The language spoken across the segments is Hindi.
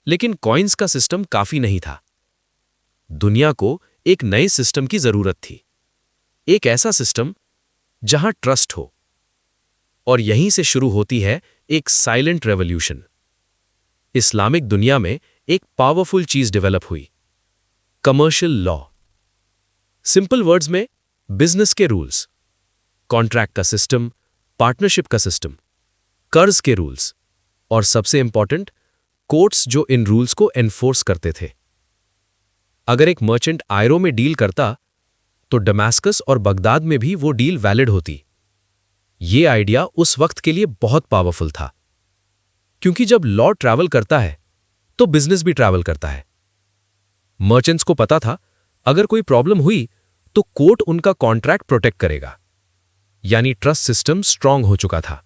लेकिन कॉइन्स का सिस्टम काफी नहीं था। दुनिया को एक नए सिस्टम की जरूरत थी, एक ऐसा सिस्टम जहां ट्रस्ट हो। और यहीं से शुरू होती है एक साइलेंट रेवोल्यूशन। इस्लामिक दुनिया में एक पावरफुल चीज डेवलप हुई, कमर्शियल लॉ। सिंपल वर्ड्स में बिजनेस के रूल्स, कॉन्ट्रैक्ट का सिस्टम, पार्टनरशिप का सिस्टम, कर्ज के रूल्स और सबसे इंपॉर्टेंट कोर्ट्स जो इन रूल्स को एनफोर्स करते थे। अगर एक मर्चेंट आयरो में डील करता तो दमास्कस और बगदाद में भी वो डील वैलिड होती। ये आइडिया उस वक्त के लिए बहुत पावरफुल था, क्योंकि जब लॉ ट्रैवल करता है तो बिजनेस भी ट्रैवल करता है। मर्चेंट्स को पता था अगर कोई प्रॉब्लम हुई तो कोर्ट उनका कॉन्ट्रैक्ट प्रोटेक्ट करेगा, यानी ट्रस्ट सिस्टम स्ट्रांग हो चुका था।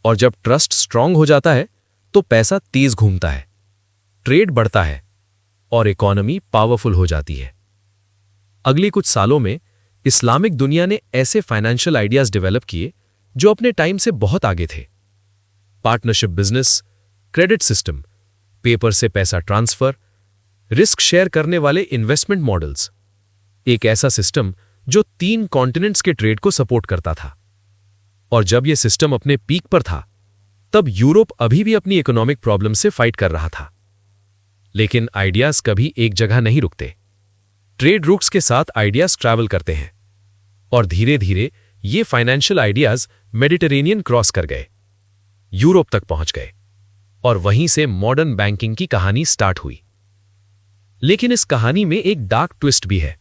और जब ट्रस्ट स्ट्रांग हो जाता है तो पैसा तेज घूमता है, ट्रेड बढ़ता है और इकोनॉमी पावरफुल हो जाती है। अगले कुछ सालों में इस्लामिक दुनिया ने ऐसे फाइनेंशियल आइडियाज डेवलप किए जो अपने टाइम से बहुत आगे थे। Partnership business, credit system, paper से पैसा ट्रांसफर, रिस्क शेयर करने वाले इन्वेस्टमेंट मॉडल्स। एक ऐसा सिस्टम जो 3 कॉन्टिनेंट्स के ट्रेड को सपोर्ट करता था। और जब यह सिस्टम अपने पीक पर था तब यूरोप अभी भी अपनी इकोनॉमिक प्रॉब्लम से फाइट कर रहा था। लेकिन आइडियाज कभी एक जगह नहीं रुकते। ट्रेड रूट्स के साथ आइडियाज ट्रैवल करते हैं और धीरे धीरे ये फाइनेंशियल आइडियाज मेडिटेरेनियन क्रॉस कर गए, यूरोप तक पहुंच गए और वहीं से मॉडर्न बैंकिंग की कहानी स्टार्ट हुई। लेकिन इस कहानी में एक डार्क ट्विस्ट भी है,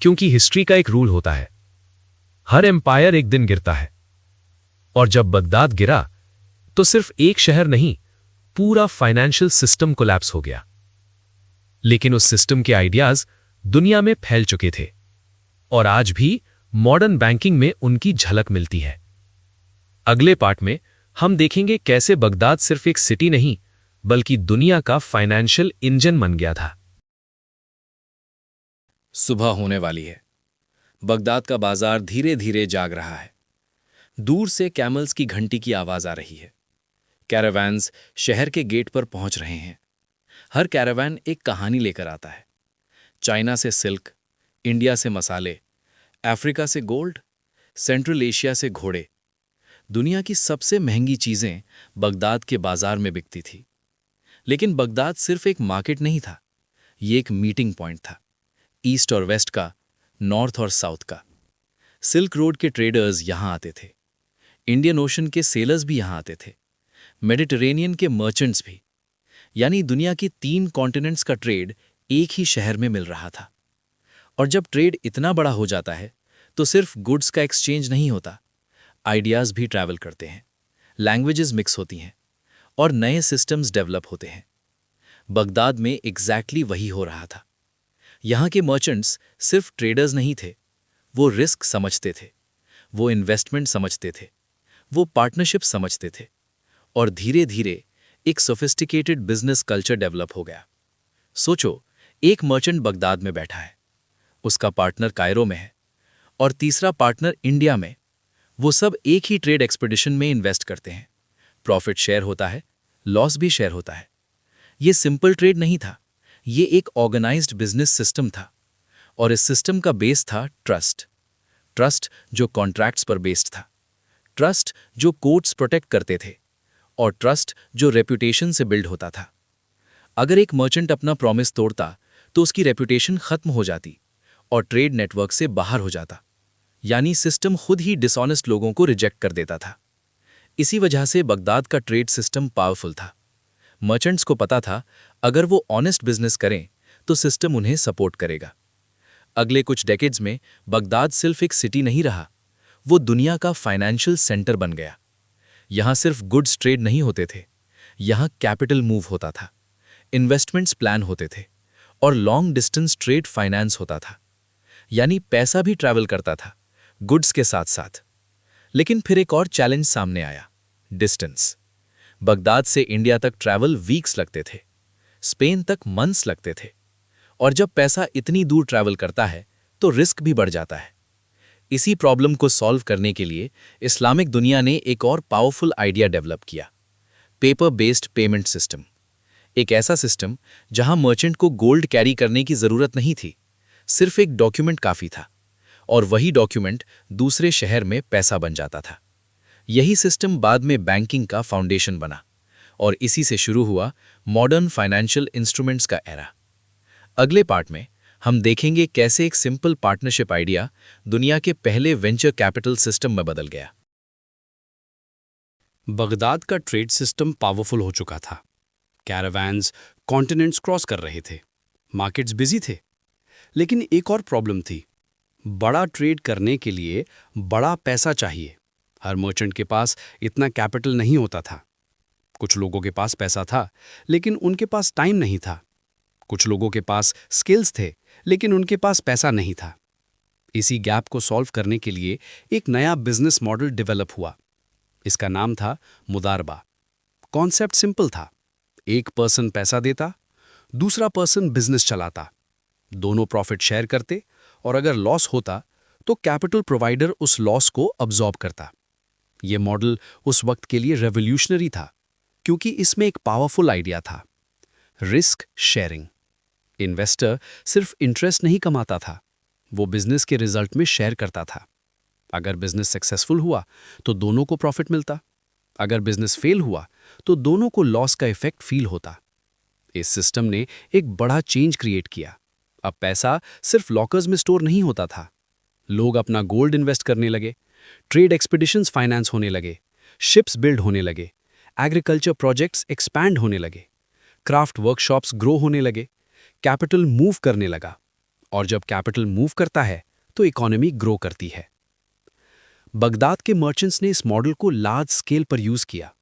क्योंकि हिस्ट्री का एक रूल होता है, हर एम्पायर एक दिन गिरता है। और जब बगदाद गिरा तो सिर्फ एक शहर नहीं, पूरा फाइनेंशियल सिस्टम कोलैप्स हो गया। लेकिन उस सिस्टम के आइडियाज दुनिया में फैल चुके थे और आज भी मॉडर्न बैंकिंग में उनकी झलक मिलती है। अगले पार्ट में हम देखेंगे कैसे बगदाद सिर्फ एक सिटी नहीं बल्कि दुनिया का फाइनेंशियल इंजन बन गया था। सुबह होने वाली है। बगदाद का बाजार धीरे धीरे जाग रहा है। दूर से कैमल्स की घंटी की आवाज आ रही है। कैरावैन्स शहर के गेट पर पहुंच रहे हैं। हर कैरावैन एक कहानी लेकर आता है। चाइना से सिल्क, इंडिया से मसाले, अफ्रीका से गोल्ड, सेंट्रल एशिया से घोड़े। दुनिया की सबसे महंगी चीजें बगदाद के बाजार में बिकती थी। लेकिन बगदाद सिर्फ एक मार्केट नहीं था, ये एक मीटिंग पॉइंट था, ईस्ट और वेस्ट का, नॉर्थ और साउथ का। सिल्क रोड के ट्रेडर्स यहां आते थे, इंडियन ओशन के सेलर्स भी यहां आते थे, मेडिटेरेनियन के मर्चेंट्स भी। यानी दुनिया की 3 कॉन्टिनेंट्स का ट्रेड एक ही शहर में मिल रहा था। और जब ट्रेड इतना बड़ा हो जाता है तो सिर्फ गुड्स का एक्सचेंज नहीं होता, आइडियाज भी ट्रैवल करते हैं, लैंग्वेजेस मिक्स होती हैं और नए सिस्टम्स डेवलप होते हैं। बगदाद में एग्जैक्टली वही हो रहा था। यहाँ के मर्चेंट्स सिर्फ ट्रेडर्स नहीं थे, वो रिस्क समझते थे, वो इन्वेस्टमेंट समझते थे, वो पार्टनरशिप समझते थे और धीरे धीरे एक सोफिस्टिकेटेड बिजनेस कल्चर डेवलप हो गया। सोचो, एक मर्चेंट बगदाद में बैठा है, उसका पार्टनर कायरो में है और तीसरा पार्टनर इंडिया में। वो सब एक ही ट्रेड एक्सपेडिशन में इन्वेस्ट करते हैं। प्रॉफिट शेयर होता है, लॉस भी शेयर होता है। ये सिंपल ट्रेड नहीं था, ये एक ऑर्गेनाइज्ड बिजनेस सिस्टम था। और इस सिस्टम का बेस था ट्रस्ट। ट्रस्ट जो कॉन्ट्रैक्ट्स पर बेस्ड था, ट्रस्ट जो कोर्ट्स प्रोटेक्ट करते थे और ट्रस्ट जो रेपुटेशन से बिल्ड होता था। अगर एक मर्चेंट अपना प्रॉमिस तोड़ता तो उसकी रेपुटेशन खत्म हो जाती और ट्रेड नेटवर्क से बाहर हो जाता। यानी सिस्टम खुद ही डिसऑनेस्ट लोगों को रिजेक्ट कर देता था। इसी वजह से बगदाद का ट्रेड सिस्टम पावरफुल था। मर्चेंट्स को पता था अगर वो ऑनेस्ट बिजनेस करें तो सिस्टम उन्हें सपोर्ट करेगा। अगले कुछ डेकेड्स में बगदाद सिर्फ एक सिटी नहीं रहा, वो दुनिया का फाइनेंशियल सेंटर बन गया। यहाँ सिर्फ गुड्स ट्रेड नहीं होते थे, यहाँ कैपिटल मूव होता था, इन्वेस्टमेंट्स प्लान होते थे और लॉन्ग डिस्टेंस ट्रेड फाइनेंस होता था। यानी पैसा भी ट्रैवल करता था गुड्स के साथ साथ। लेकिन फिर एक और चैलेंज सामने आया, डिस्टेंस। बगदाद से इंडिया तक ट्रैवल वीक्स लगते थे, स्पेन तक मंथ्स लगते थे। और जब पैसा इतनी दूर ट्रैवल करता है तो रिस्क भी बढ़ जाता है। इसी प्रॉब्लम को सॉल्व करने के लिए इस्लामिक दुनिया ने एक और पावरफुल आइडिया डेवलप किया, पेपर बेस्ड पेमेंट सिस्टम। एक ऐसा सिस्टम जहां मर्चेंट को गोल्ड कैरी करने की जरूरत नहीं थी, सिर्फ एक डॉक्यूमेंट काफी था और वही डॉक्यूमेंट दूसरे शहर में पैसा बन जाता था। यही सिस्टम बाद में बैंकिंग का फाउंडेशन बना और इसी से शुरू हुआ मॉडर्न फाइनेंशियल इंस्ट्रूमेंट्स का एरा। अगले पार्ट में हम देखेंगे कैसे एक सिंपल पार्टनरशिप आइडिया दुनिया के पहले वेंचर कैपिटल सिस्टम में बदल गया। बगदाद का ट्रेड सिस्टम पावरफुल हो चुका था। कैरावान्स कॉन्टिनेंट्स क्रॉस कर रहे थे, मार्केट्स बिजी थे। लेकिन एक और प्रॉब्लम थी। बड़ा ट्रेड करने के लिए बड़ा पैसा चाहिए। हर मर्चेंट के पास इतना कैपिटल नहीं होता था। कुछ लोगों के पास पैसा था, लेकिन उनके पास टाइम नहीं था। कुछ लोगों के पास स्किल्स थे, लेकिन उनके पास पैसा नहीं था। इसी गैप को सॉल्व करने के लिए एक नया बिजनेस मॉडल डेवलप हुआ। इसका नाम था मुदारबा। कॉन्सेप्ट सिंपल था। एक पर्सन पैसा देता, दूसरा पर्सन बिजनेस चलाता। दोनों प्रॉफिट शेयर करते और अगर लॉस होता तो कैपिटल प्रोवाइडर उस लॉस को अब्सॉर्ब करता। यह मॉडल उस वक्त के लिए रेवोल्यूशनरी था, क्योंकि इसमें एक पावरफुल आइडिया था, रिस्क शेयरिंग। इन्वेस्टर सिर्फ इंटरेस्ट नहीं कमाता था, वो बिजनेस के रिजल्ट में शेयर करता था। अगर बिजनेस सक्सेसफुल हुआ तो दोनों को प्रॉफिट मिलता, अगर बिजनेस फेल हुआ तो दोनों को लॉस का इफेक्ट फील होता। इस सिस्टम ने एक बड़ा चेंज क्रिएट किया। अब पैसा सिर्फ लॉकर्स में स्टोर नहीं होता था। लोग अपना गोल्ड इन्वेस्ट करने लगे, ट्रेड एक्सपीडिशंस फाइनेंस होने लगे, शिप्स बिल्ड होने लगे, एग्रीकल्चर प्रोजेक्ट्स एक्सपैंड होने लगे, क्राफ्ट वर्कशॉप्स ग्रो होने लगे, कैपिटल मूव करने लगा। और जब कैपिटल मूव करता है तो इकोनॉमी ग्रो करती है। बगदाद के मर्चेंट्स ने इस मॉडल को लार्ज स्केल पर यूज किया।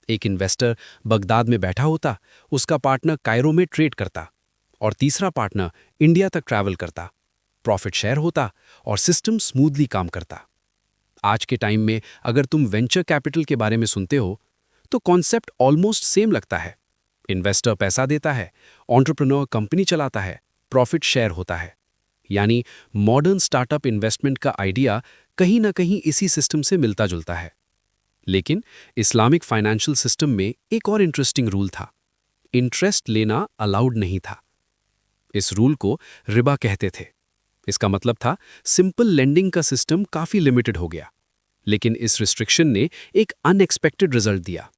एक इन्वेस्टर बगदाद में बैठा होता, उसका पार्टनर कायरो में ट्रेड करता और तीसरा पार्टनर इंडिया तक ट्रैवल करता। प्रॉफिट शेयर होता और सिस्टम स्मूथली काम करता। आज के टाइम में अगर तुम वेंचर कैपिटल के बारे में सुनते हो तो कॉन्सेप्ट ऑलमोस्ट सेम लगता है। इन्वेस्टर पैसा देता है, एंटरप्रेन्योर कंपनी चलाता है, प्रॉफिट शेयर होता है। यानी मॉडर्न स्टार्टअप इन्वेस्टमेंट का आइडिया कहीं ना कहीं इसी सिस्टम से मिलता जुलता है। लेकिन इस्लामिक फाइनेंशियल सिस्टम में एक और इंटरेस्टिंग रूल था। इंटरेस्ट लेना अलाउड नहीं था। इस रूल को रिबा कहते थे। इसका मतलब था सिंपल लेंडिंग का सिस्टम काफी लिमिटेड हो गया। लेकिन इस रिस्ट्रिक्शन ने एक अनएक्सपेक्टेड रिजल्ट दिया।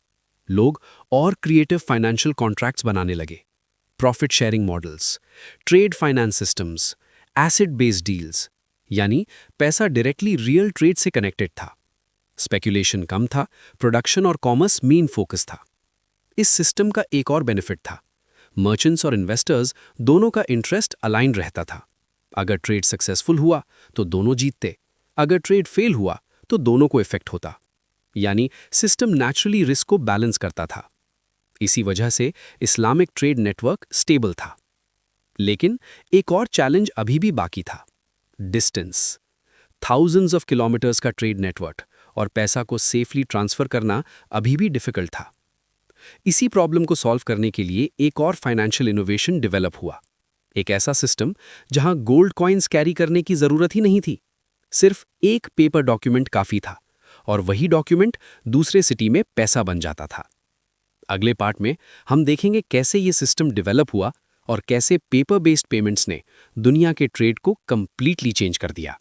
लोग और क्रिएटिव फाइनेंशियल कॉन्ट्रैक्ट्स बनाने लगे। Profit sharing models, trade finance systems, asset based deals, यानी पैसा डायरेक्टली रियल ट्रेड से कनेक्टेड था। स्पेकुलेशन कम था, प्रोडक्शन और कॉमर्स मेन फोकस था। इस सिस्टम का एक और बेनिफिट था, मर्चेंट्स और इन्वेस्टर्स दोनों का इंटरेस्ट अलाइन रहता था। अगर ट्रेड सक्सेसफुल हुआ तो दोनों जीतते, अगर ट्रेड फेल हुआ तो दोनों को इफेक्ट होता। यानी सिस्टम नेचुरली रिस्क को बैलेंस करता था। इसी वजह से इस्लामिक ट्रेड नेटवर्क स्टेबल था। लेकिन एक और चैलेंज अभी भी बाकी था, डिस्टेंस। थाउजेंड्स ऑफ किलोमीटर्स का ट्रेड नेटवर्क और पैसा को सेफली ट्रांसफर करना अभी भी डिफिकल्ट था। इसी प्रॉब्लम को सॉल्व करने के लिए एक और फाइनेंशियल इनोवेशन डेवलप हुआ। एक ऐसा सिस्टम जहां गोल्ड कॉइन्स कैरी करने की जरूरत ही नहीं थी। सिर्फ एक पेपर डॉक्यूमेंट काफी था और वही डॉक्यूमेंट दूसरे सिटी में पैसा बन जाता था। अगले पार्ट में हम देखेंगे कैसे ये सिस्टम डेवलप हुआ और कैसे पेपर बेस्ड पेमेंट्स ने दुनिया के ट्रेड को कंप्लीटली चेंज कर दिया।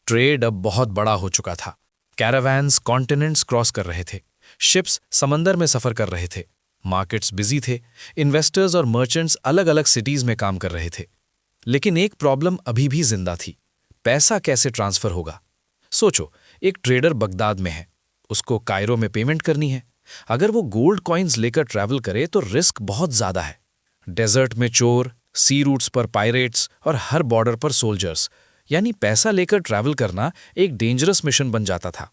ट्रेड अब बहुत बड़ा हो चुका था। कैरावान्स कॉन्टिनेंट्स क्रॉस कर रहे थे, शिप्स समंदर में सफर कर रहे थे, मार्केट्स बिजी थे, इन्वेस्टर्स और मर्चेंट्स अलग अलग सिटीज में काम कर रहे थे। लेकिन एक प्रॉब्लम अभी भी जिंदा थी, पैसा कैसे ट्रांसफर होगा। सोचो, एक ट्रेडर बगदाद में है, उसको कायरो में पेमेंट करनी है। अगर वो गोल्ड कॉइन्स लेकर ट्रैवल करे तो रिस्क बहुत ज्यादा है। डेजर्ट में चोर, सी रूट्स पर पायरेट्स और हर बॉर्डर पर सोल्जर्स, यानी पैसा लेकर ट्रैवल करना एक डेंजरस मिशन बन जाता था।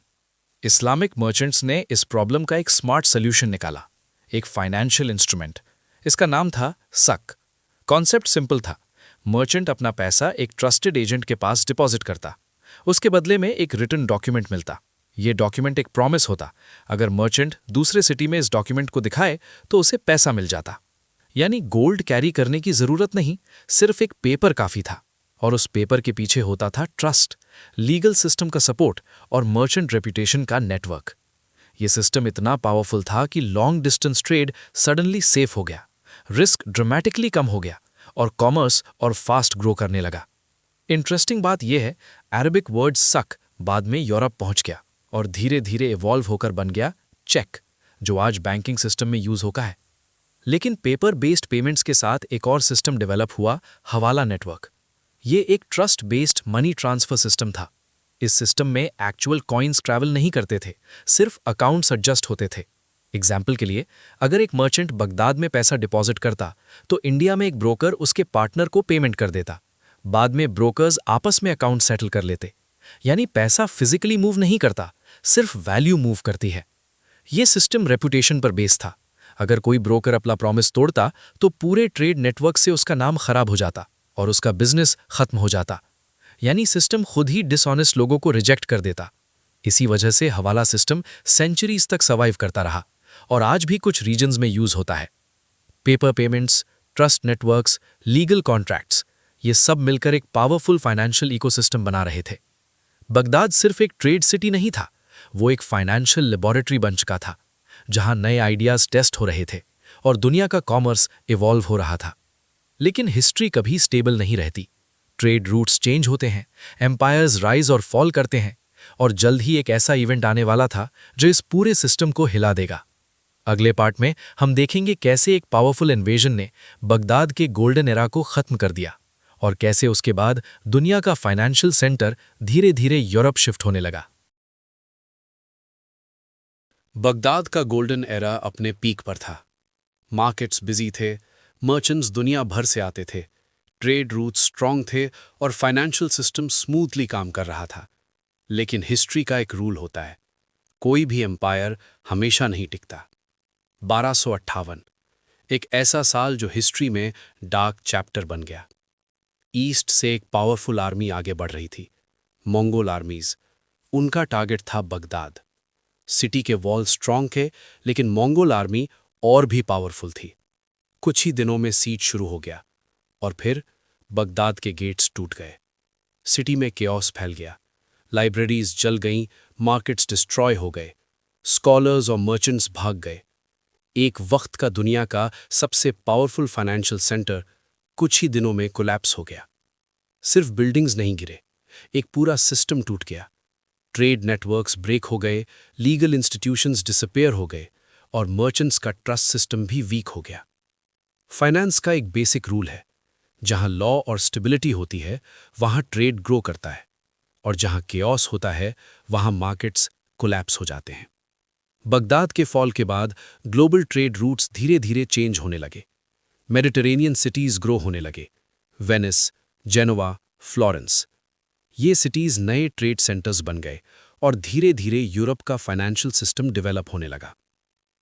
इस्लामिक मर्चेंट्स ने इस प्रॉब्लम का एक स्मार्ट सोल्यूशन निकाला, एक फाइनेंशियल इंस्ट्रूमेंट। इसका नाम था सक। कॉन्सेप्ट सिंपल था, मर्चेंट अपना पैसा एक ट्रस्टेड एजेंट के पास डिपॉजिट करता, उसके बदले में एक रिटन डॉक्यूमेंट मिलता। ये डॉक्यूमेंट एक प्रॉमिस होता, अगर मर्चेंट दूसरे सिटी में इस डॉक्यूमेंट को दिखाए तो उसे पैसा मिल जाता। यानी गोल्ड कैरी करने की जरूरत नहीं, सिर्फ एक पेपर काफी था। और उस पेपर के पीछे होता था ट्रस्ट, लीगल सिस्टम का सपोर्ट और मर्चेंट रेपुटेशन का नेटवर्क। ये सिस्टम इतना पावरफुल था कि long distance trade suddenly safe हो गया, रिस्क ड्रामेटिकली कम हो गया और कॉमर्स और फास्ट ग्रो करने लगा। इंटरेस्टिंग बात यह है, अरबिक वर्ड सक बाद में यूरोप पहुंच गया और धीरे धीरे इवॉल्व होकर बन गया चेक, जो आज बैंकिंग सिस्टम में यूज होता है। लेकिन पेपर बेस्ड पेमेंट्स के साथ एक और सिस्टम डेवलप हुआ, हवाला नेटवर्क। ये एक trust based money transfer system था। इस सिस्टम में एक्चुअल कॉइन्स ट्रैवल नहीं करते थे, सिर्फ अकाउंट्स एडजस्ट होते थे। एग्जाम्पल के लिए, अगर एक मर्चेंट बगदाद में पैसा डिपॉजिट करता तो इंडिया में एक ब्रोकर उसके पार्टनर को पेमेंट कर देता। बाद में ब्रोकर्स आपस में अकाउंट सेटल कर लेते। यानी पैसा फिजिकली मूव नहीं करता, सिर्फ वैल्यू मूव करती है। यह सिस्टम रेपुटेशन पर बेस था। अगर कोई ब्रोकर अपना प्रॉमिस तोड़ता तो पूरे ट्रेड नेटवर्क से उसका नाम खराब हो जाता और उसका बिजनेस खत्म हो जाता। यानी सिस्टम खुद ही डिसऑनेस्ट लोगों को रिजेक्ट कर देता। इसी वजह से हवाला सिस्टम सेंचुरीज तक सर्वाइव करता रहा और आज भी कुछ रीजन्स में यूज होता है। Paper payments, trust networks, legal contracts, ये सब मिलकर एक पावरफुल फाइनेंशियल इकोसिस्टम बना रहे थे। बगदाद सिर्फ एक ट्रेड सिटी नहीं था, वो एक फाइनेंशियल लेबोरेटरी बन चुका था, जहां नए आइडियाज टेस्ट हो रहे थे और दुनिया का कॉमर्स इवॉल्व हो रहा था। लेकिन हिस्ट्री कभी स्टेबल नहीं रहती। ट्रेड रूट्स चेंज होते हैं, एम्पायर्स राइज और फॉल करते हैं, और जल्द ही एक ऐसा इवेंट आने वाला था जो इस पूरे सिस्टम को हिला देगा। अगले पार्ट में हम देखेंगे कैसे एक पावरफुल इन्वेजन ने बगदाद के गोल्डन एरा को खत्म कर दिया और कैसे उसके बाद दुनिया का फाइनेंशियल सेंटर धीरे धीरे यूरोप शिफ्ट होने लगा। बगदाद का गोल्डन एरा अपने पीक पर था। मार्केट्स बिजी थे, मर्चेंट्स दुनिया भर से आते थे, ट्रेड रूट्स स्ट्रांग थे और फाइनेंशियल सिस्टम स्मूथली काम कर रहा था। लेकिन हिस्ट्री का एक रूल होता है, कोई भी एम्पायर हमेशा नहीं टिकता। 1258, एक ऐसा साल जो हिस्ट्री में डार्क चैप्टर बन गया। ईस्ट से एक पावरफुल आर्मी आगे बढ़ रही थी, मंगोल आर्मीज। उनका टारगेट था बगदाद। सिटी के वॉल स्ट्रांग थे, लेकिन मंगोल आर्मी और भी पावरफुल थी। कुछ ही दिनों में सीज शुरू हो गया और फिर बगदाद के गेट्स टूट गए। सिटी में केओस फैल गया, लाइब्रेरीज जल गईं, मार्केट्स डिस्ट्रॉय हो गए, स्कॉलर्स और मर्चेंट्स भाग गए। एक वक्त का दुनिया का सबसे पावरफुल फाइनेंशियल सेंटर कुछ ही दिनों में कोलैप्स हो गया। सिर्फ बिल्डिंग्स नहीं गिरे, एक पूरा सिस्टम टूट गया। ट्रेड नेटवर्क्स ब्रेक हो गए, लीगल इंस्टीट्यूशंस डिसअपेयर हो गए और मर्चेंट्स का ट्रस्ट सिस्टम भी वीक हो गया। फाइनेंस का एक बेसिक रूल है, जहां लॉ और स्टेबिलिटी होती है वहां ट्रेड ग्रो करता है, और जहां केओस होता है वहां मार्केट्स कोलैप्स हो जाते हैं। बगदाद के फॉल के बाद ग्लोबल ट्रेड रूट्स धीरे धीरे चेंज होने लगे। मेडिटरेनियन सिटीज ग्रो होने लगे, वेनिस, जेनोवा, फ्लोरेंस। ये सिटीज नए ट्रेड सेंटर्स बन गए और धीरे धीरे यूरोप का फाइनेंशियल सिस्टम डेवलप होने लगा।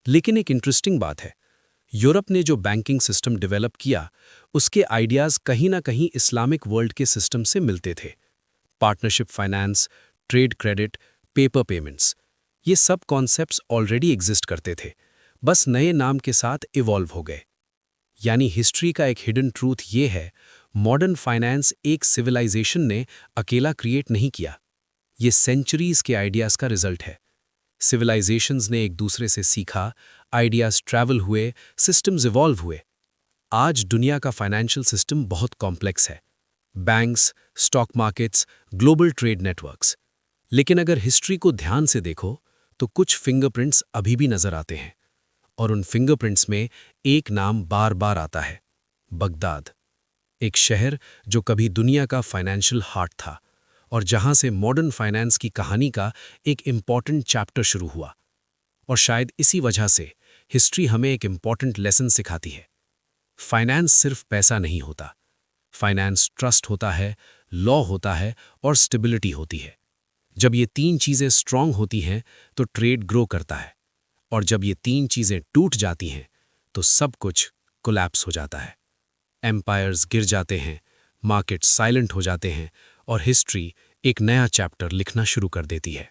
लेकिन एक इंटरेस्टिंग बात है, यूरोप ने जो बैंकिंग सिस्टम डेवलप किया, उसके आइडियाज कहीं ना कहीं इस्लामिक वर्ल्ड के सिस्टम से मिलते थे। Partnership finance, trade credit, paper payments, ये सब कॉन्सेप्ट्स ऑलरेडी एग्जिस्ट करते थे, बस नए नाम के साथ इवॉल्व हो गए। यानी हिस्ट्री का एक हिडन ट्रूथ ये है, मॉडर्न फाइनेंस एक सिविलाइजेशन ने अकेला क्रिएट नहीं किया, ये सेंचुरीज के आइडियाज का रिजल्ट है। सिविलाइजेशंस ने एक दूसरे से सीखा, आइडियाज ट्रैवल हुए, सिस्टम्स इवॉल्व हुए। आज दुनिया का फाइनेंशियल सिस्टम बहुत कॉम्प्लेक्स है, banks, stock markets, global trade networks. लेकिन अगर हिस्ट्री को ध्यान से देखो तो कुछ फिंगरप्रिंट्स अभी भी नजर आते हैं, और उन फिंगरप्रिंट्स में एक नाम बार बार आता है, बगदाद। एक शहर जो कभी दुनिया का फाइनेंशियल हार्ट था और जहां से मॉडर्न फाइनेंस की कहानी का एक इम्पॉर्टेंट चैप्टर शुरू हुआ। और शायद इसी वजह से हिस्ट्री हमें एक इम्पॉर्टेंट लेसन सिखाती है। फाइनेंस सिर्फ पैसा नहीं होता, फाइनेंस ट्रस्ट होता है, लॉ होता है और स्टेबिलिटी होती है। जब ये तीन चीज़ें स्ट्रांग होती हैं तो ट्रेड ग्रो करता है, और जब ये तीन चीज़ें टूट जाती हैं तो सब कुछ कोलैप्स हो जाता है। एम्पायर्स गिर जाते हैं, मार्केट्स साइलेंट हो जाते हैं और हिस्ट्री एक नया चैप्टर लिखना शुरू कर देती है।